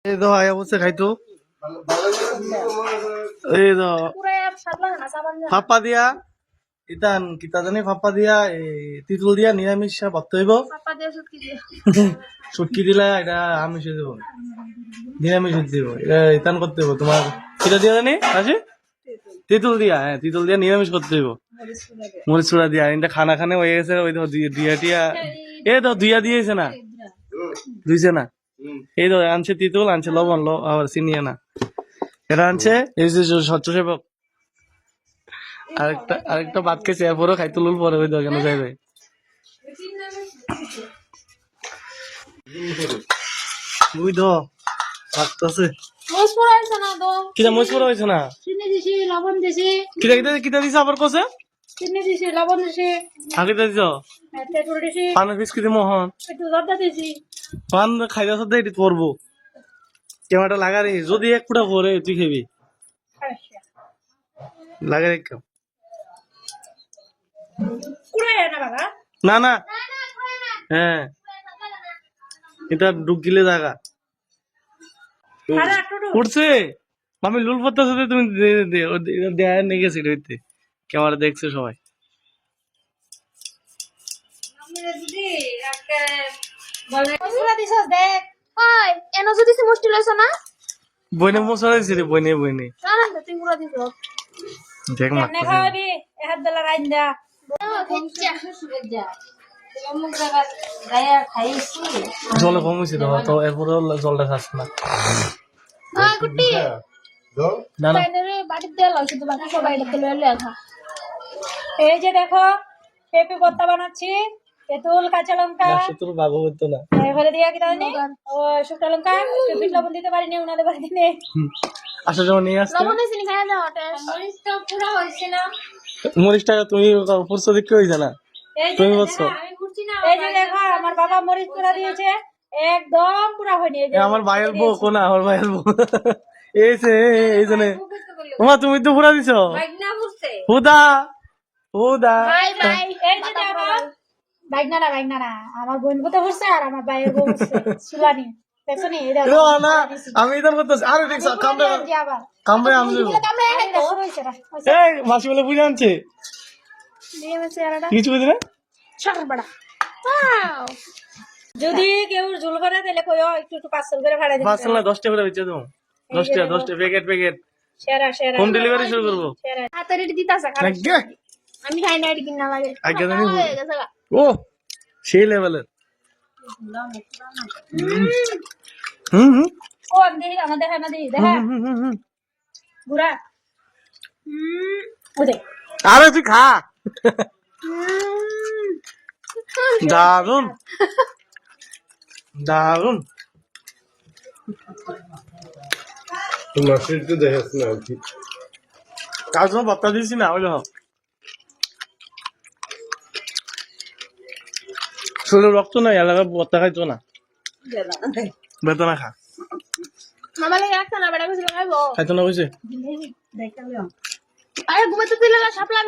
এই তো আয়া বসে খাইতো এই তো ফাপ্পা দিয়া ইতান কিতা জানি ফাপ্পা দিয়া তিতুল দিয়া নিরামিষ ভাবতে হইব সুটকি দিলা এটা আমিষ দিব নিরামিষ দিব এটা ইতান করতে হইব তোমার কিতা দিয়া জানি আছে তিতুল দিয়া হ্যাঁ তিতুল দিয়া নিরামিষ করতে হইব মরিচ চূড়া দিয়া এটা খানা খানে হয়ে গেছে ওই তো দিয়া টিয়া এই তো দুইয়া দিয়েছে না দুইছে না এই তো আনছে তিতুল আনছে লবণ আবার চিনি না এটা আনছে এই যে স্বচ্ছসেবক আরেকটা ভাত খেয়েছে এরপরও খাইতে লুল পরে ওই কেন যাইবে বুঝ তো ভাবতেছে কিটা মরিচ পড়া হয়েছে না কিটা কিটা কিটা দিছে আবার কষে আগে দিছ পানের পিস কিতে মোহন পান খাইতে সাথে এটি করবো ক্যামেরাটা লাগা রে যদি এক ফুটা করে তুই খাবি লাগা রে না না হ্যাঁ এটা ডুব গিলে জায়গা উঠছে আমি লুল পড়তে সাথে তুমি দেয়া নিয়ে গেছি হইতে ক্যামেরা দেখছে সবাই বইনে মশা দিছি রে বইনে বইনে দেখ মা জলে কমেছে তো এরপরে জলটা খাচ্ছে না এই যে দেখো পেঁপে ভর্তা বানাচ্ছি তেঁতুল কাঁচা লঙ্কা তোর বাবু হতো না এবারে দিয়া কি জানি ও শুকনো লঙ্কা বিট লবণ দিতে পারিনি উনাদের বাড়িতে নেই আসলে যখন নিয়ে আসছে লবণ দিছিনি খায় না মরিচটা পুরো হইছে না মরিচটা তুমি পুরো দিক হইছে না তুমি বলছো আমি ঘুরছি না এই যে দেখো আমার বাবা মরিচ পুরা দিয়েছে একদম পুরা হয়নি এই যে আমার ভাইয়ের বউ কোনা আমার ভাইয়ের বউ এই জন্য ওমা তুমি তো পুরা দিছো বাইগনা বুঝছে হুদা হুদা বাই বাই এই যে দেখো বাইগনা না আমার বোন কত বুঝছে আর আমার ভাইয়ের বউ বুঝছে সুলানি দেখছনি এই দেখো না আমি ইদান করতেছি আরে ঠিক কামড়ে কামড়ে আমি এই মাসি বলে বুঝে আনছে কিছু বুঝি না যদি কেউ ঝোল করে তাহলে কইও একটু একটু পার্সেল করে ভাড়া দিতে পার্সেল না 10 টাকা করে বেচে দাও 10 টাকা প্যাকেট সেরা হোম ডেলিভারি শুরু করব হাতারে দিতাছে আমি খাই না এটা কিনা লাগে আগে জানি ও সেই লেভেলের ও আমি আমাদের খানা দিই দেখা গুড়া ওদে আরে তুই খা দারুন দারুন তোমার তো দেখাস না কাজ বাপ্তা দিয়েছি না হইলো শরীরে রক্ত নাই এলাকা বত্তা খাইতো না বেতনা খা মামালে একটা না বেড়া কিছু খাইবো খাইতো না কইছে আরে ঘুমাতে দিলে না সাপলাম